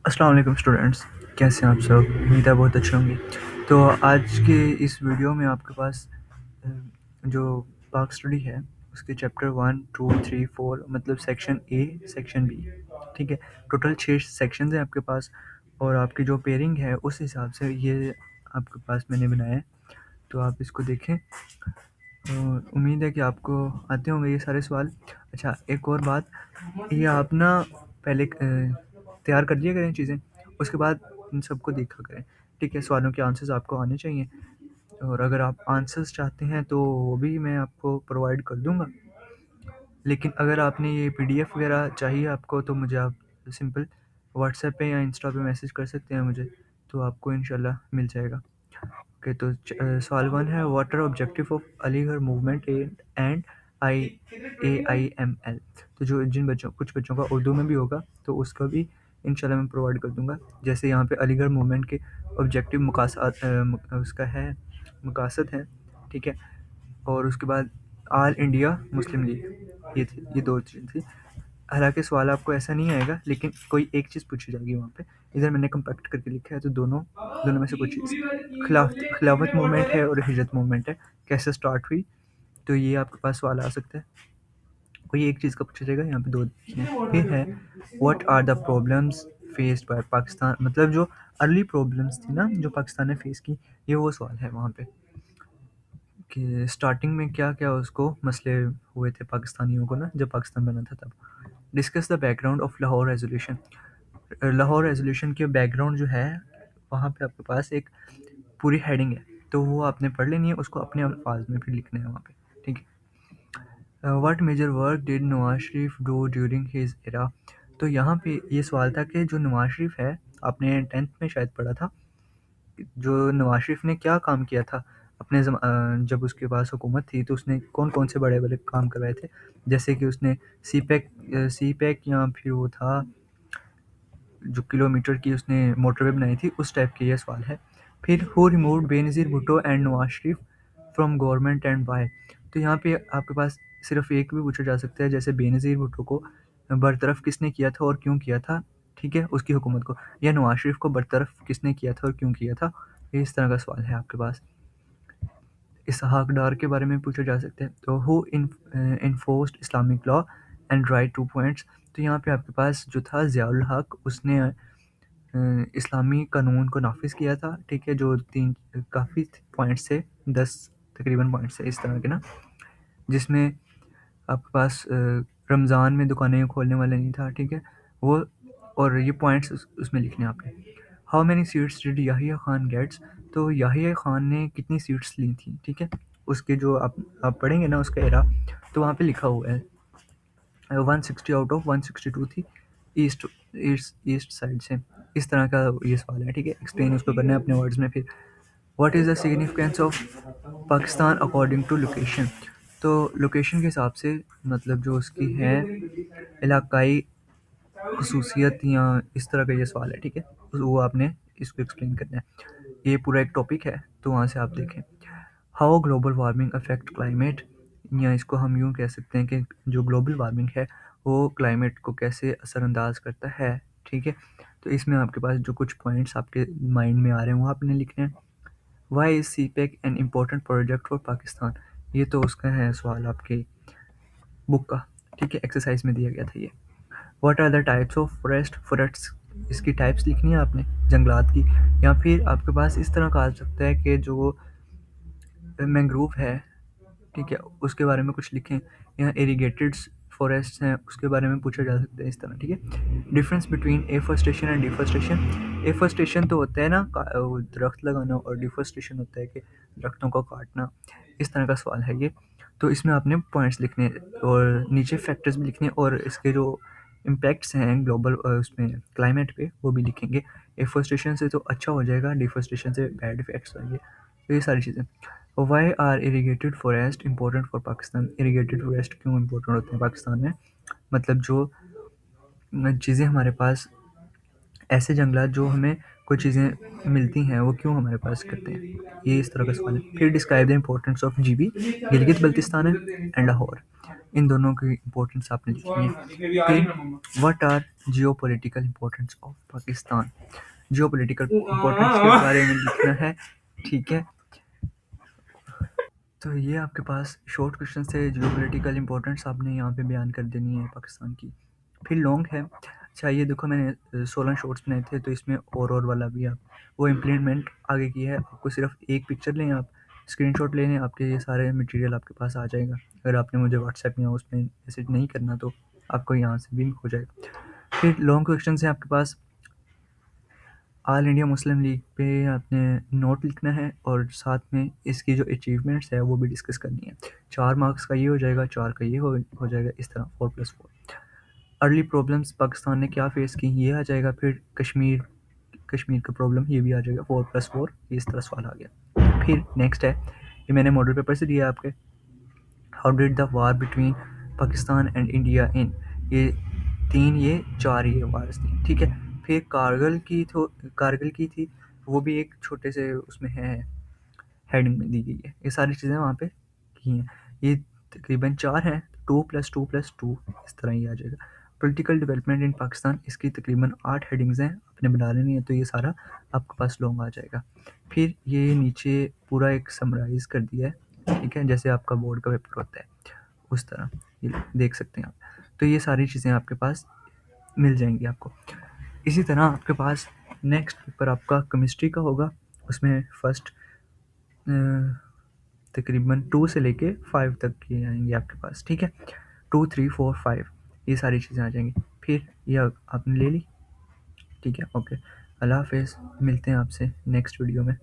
अस्सलाम वालेकुम स्टूडेंट्स, कैसे हैं आप सब? उम्मीद है बहुत अच्छे होंगे। तो आज के इस वीडियो में आपके पास अ, जो पाक स्टडी है उसके चैप्टर 1, 2, 3, 4 मतलब सेक्शन ए, सेक्शन बी, ठीक है? टोटल 6 सेक्शंस हैं आपके पास और आपकी जो पेयरिंग है उस हिसाब से ये आपके पास मैंने बनाया है, तो आप इसको देखें। उम्मीद है कि आपको आते होंगे ये सारे सवाल। अच्छा, एक और बात, ये आप ना पहले तैयार कर लिया करें चीज़ें, उसके बाद इन सबको देखा करें, ठीक है? सवालों के आंसर्स आपको आने चाहिए और अगर आप आंसर्स चाहते हैं तो वो भी मैं आपको प्रोवाइड कर दूँगा। लेकिन अगर आपने ये पीडीएफ वगैरह चाहिए आपको तो मुझे आप सिंपल व्हाट्सएप पे या इंस्टा पे मैसेज कर सकते हैं मुझे, तो आपको इंशाल्लाह मिल जाएगा। ओके, तो सवाल 1 है, what are objective of Aligarh movement and AIML। तो जो जिन बच्चों कुछ बच्चों का उर्दू में भी होगा तो उसका भी इंशाल्लाह मैं प्रोवाइड कर दूंगा। जैसे यहाँ पे अलीगढ़ मूवमेंट के ऑब्जेक्टिव उसका है, मकासद है, ठीक है? और उसके बाद ऑल इंडिया मुस्लिम लीग, ये दो चीज़ थी। हालांकि सवाल आपको ऐसा नहीं आएगा लेकिन कोई एक चीज़ पूछी जाएगी वहाँ पे। इधर मैंने कंपैक्ट करके लिखा है, तो दोनों दोनों में से कुछ चीज़। खिलाफत मूवमेंट है और हिजरत मूवमेंट है, कैसे स्टार्ट हुई, तो ये आपके पास सवाल आ सकता है। कोई एक चीज़ का पूछा जाएगा, यहाँ पे दो हैं। फिर है, what are the problems faced by Pakistan, मतलब जो अर्ली प्रॉब्लम्स थी ना जो पाकिस्तान ने फेस की, ये वो सवाल है वहाँ पे कि स्टार्टिंग में क्या क्या उसको मसले हुए थे पाकिस्तानियों को ना जब पाकिस्तान बना था तब। Discuss the background of Lahore resolution. Lahore resolution के बैकग्राउंड जो है वहाँ पे आपके पास एक पूरी हेडिंग है, तो वो आपने पढ़ लेनी है, उसको अपने अल्फाज में फिर लिखना है वहाँ पे, ठीक है? What major work did Nawaz Sharif do during his era. तो यहाँ पे ये सवाल था कि जो नवाज शरीफ है, आपने 10th में शायद पढ़ा था, जो नवाज शरीफ ने क्या काम किया था अपने जब उसके पास हुकूमत थी, तो उसने कौन कौन से बड़े बड़े काम करवाए थे। जैसे कि उसने सी पैक या फिर वो था जो किलोमीटर की उसने मोटरवे बनाई थी, उस टाइप के ये सवाल है। फिर who removed Benazir Bhutto and Nawaz Sharif from government and why. तो यहाँ पे आपके पास सिर्फ एक भी पूछा जा सकता है, जैसे बेनज़ीर भुट्टो को बरतरफ किसने किया था और क्यों किया था, ठीक है, उसकी हुकूमत को, या नवाज शरीफ को बरतरफ किसने किया था और क्यों किया था। ये इस तरह का सवाल है आपके पास। इसहाक डार के बारे में पूछा जा सकता है, तो who enforced Islamic law and right two points. तो यहाँ पे आपके पास जो था ज़ियाउल हक, उसने इस्लामी कानून को नाफिज़ किया था, ठीक है? जो तीन काफ़ी पॉइंट्स थे, 10 तकरीबन पॉइंट्स थे इस तरह के ना, जिसमें आपके पास रमज़ान में दुकानें खोलने वाला नहीं था, ठीक है? वो और ये पॉइंट्स उसमें लिखने हैं आपने। How many seats did Yahya Khan gets. तो याहिया खान ने कितनी सीट्स ली थी, ठीक है? उसके जो आप पढ़ेंगे ना उसका एरा, तो वहाँ पे लिखा हुआ है 160 आउट ऑफ 162 थी ईस्ट ईस्ट ईस्ट साइड से। इस तरह का ये सवाल है, ठीक है? एक्सप्लेन उसको करना है अपने वर्ड्स में। फिर what is the significance of Pakistan according to location. तो लोकेशन के हिसाब से मतलब जो उसकी है इलाकाई खसूसियत या इस तरह का ये सवाल है, ठीक है? वो आपने इसको एक्सप्लेन करना है। ये पूरा एक टॉपिक है, तो वहाँ से आप देखें। How global warming affect climate, या इसको हम यूँ कह सकते हैं कि जो ग्लोबल वार्मिंग है वो क्लाइमेट को कैसे असरअंदाज करता है, ठीक है? तो इसमें आपके पास जो कुछ पॉइंट्स आपके माइंड में आ रहे हैं वो आपने लिखने हैं। Why is CPEC an important project for Pakistan. ये तो उसका है सवाल आपके बुक का, ठीक है? एक्सरसाइज में दिया गया था ये। What are the types of forest, इसकी टाइप्स लिखनी है आपने जंगलात की। या फिर आपके पास इस तरह का आ सकता है कि जो मैंग्रोव है, ठीक है, उसके बारे में कुछ लिखें, या इरीगेटेड फॉरेस्ट हैं उसके बारे में पूछा जा सकता है इस तरह, ठीक है? Difference between afforestation and deforestation. Afforestation तो होता है ना वो दरख्त लगाना, और डिफोरेस्टेशन होता है कि दरख्तों को काटना। इस तरह का सवाल है ये। तो इसमें आपने पॉइंट्स लिखने हैं और नीचे फैक्टर्स भी लिखने हैं, और इसके जो इम्पैक्ट्स हैं ग्लोबल उसमें क्लाइमेट पे वो भी लिखेंगे। एफोरेस्टेशन से तो अच्छा हो जाएगा, डिफोरेस्टेशन से बैड इफेक्ट्स होंगे, तो ये सारी चीज़ें। Why are irrigated forest important for Pakistan. Irrigated forest क्यों इंपॉर्टेंट होते हैं पाकिस्तान में? मतलब जो चीज़ें हमारे पास, ऐसे जंगलात जो हमें कोई चीज़ें मिलती हैं वो क्यों हमारे पास करते हैं, ये इस तरह का सवाल है। फिर describe the importance of GB, Gilgit Baltistan है एंड लाहौर, इन दोनों की इम्पोर्टेंस आपने लिखनी है। फिर what are geo political importance of Pakistan, geo political importance के बारे में लिखना है, ठीक है। तो ये आपके पास शॉर्ट क्वेश्चन थे, जियो पोलिटिकल इम्पोर्टेंस आपने यहाँ पे बयान कर देनी है पाकिस्तान की। फिर लॉन्ग है, अच्छा ये देखो मैंने 16 शॉर्ट्स बनाए थे, तो इसमें और वाला भी आप वो इम्प्लीमेंट आगे की है। आपको सिर्फ एक पिक्चर लें, आप स्क्रीनशॉट ले लें, आपके ये सारे मटेरियल आपके पास आ जाएगा। अगर आपने मुझे व्हाट्सएप या उसमें मैसेज नहीं करना तो आपको यहाँ से भी हो जाएगा। फिर लॉन्ग क्वेश्चन है आपके पास, ऑल इंडिया मुस्लिम लीग पे आपने नोट लिखना है और साथ में इसकी जो अचीवमेंट्स है वो भी डिस्कस करनी है। 4 मार्क्स का ये हो जाएगा, 4 का ये हो जाएगा, इस तरह 4+4। अर्ली प्रॉब्लम्स पाकिस्तान ने क्या फेस की ये आ जाएगा। फिर कश्मीर का प्रॉब्लम ये भी आ जाएगा, 4+4, ये इस तरह सवाल आ गया। फिर नेक्स्ट है, ये मैंने मॉडल पेपर से दिया आपके, how did the war between Pakistan and India in, ये 3 ये 4 ये वार्स थी, ठीक है। फिर कारगिल की थी, वो भी एक छोटे से उसमें है, हेडिंग में दी गई है। ये सारी चीज़ें वहाँ पे की हैं, ये तकरीबन 4 हैं, 2+2+2 इस तरह ही आ जाएगा। पॉलिटिकल डेवलपमेंट इन पाकिस्तान, इसकी तकरीबन 8 हेडिंग्स हैं, आपने बना लेनी है, तो ये सारा आपके पास लॉन्ग आ जाएगा। फिर ये नीचे पूरा एक समराइज़ कर दिया है, ठीक है, जैसे आपका बोर्ड का पेपर होता है उस तरह, ये देख सकते हैं आप। तो ये सारी चीज़ें आपके पास मिल जाएंगी आपको। इसी तरह आपके पास नेक्स्ट पेपर आपका केमिस्ट्री का होगा, उसमें फर्स्ट तकरीबन 2 से लेके 5 तक की आएंगी आपके पास, ठीक है। 2, 3, 4, 5 ये सारी चीज़ें आ जाएंगी। फिर ये आपने ले ली, ठीक है, ओके। अल्लाह हाफिज़, मिलते हैं आपसे नेक्स्ट वीडियो में।